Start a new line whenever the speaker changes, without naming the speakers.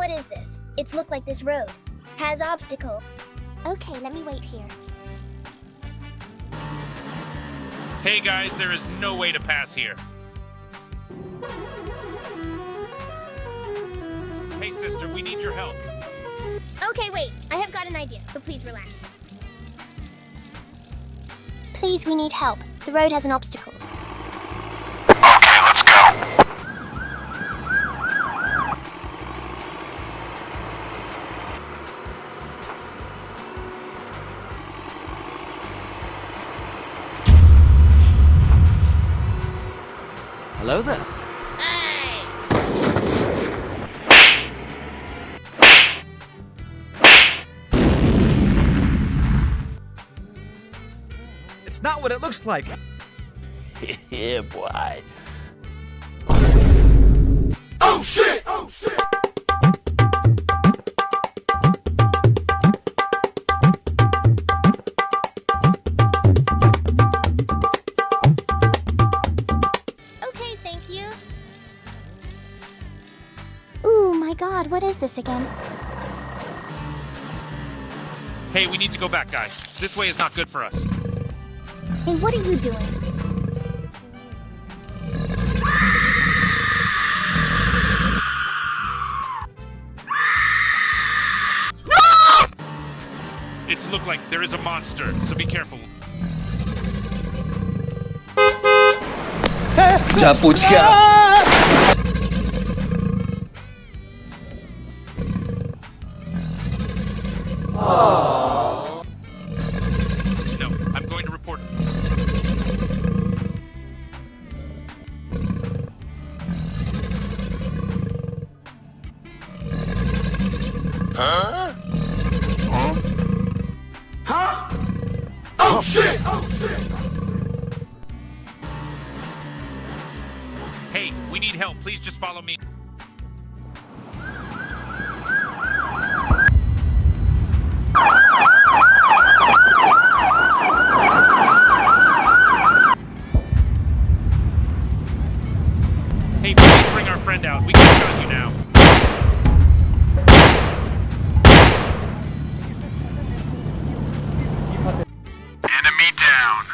What is this? It's looked like this road has obstacle. Okay, let me wait here.
Hey guys, there is no way to pass here. Hey sister, we need your help.
Okay, wait. I have got an idea, so please relax. Please, we need help. The road has an obstacles.
Okay, let's go.
Hello there.
It's not what it looks like.
Yeah, boy.
Oh shit! Oh shit!
Okay, thank you. Ooh, my God, what is this again?
Hey, we need to go back, guys. This way is not good for us.
Hey, what are you doing?
It's looked like there is a monster, so be careful.
Japuchka.
No, I'm going to report him.
Huh? Oh shit! Oh shit!
Hey, we need help. Please just follow me. Hey, please bring our friend out. We can shot you now.
Enemy down.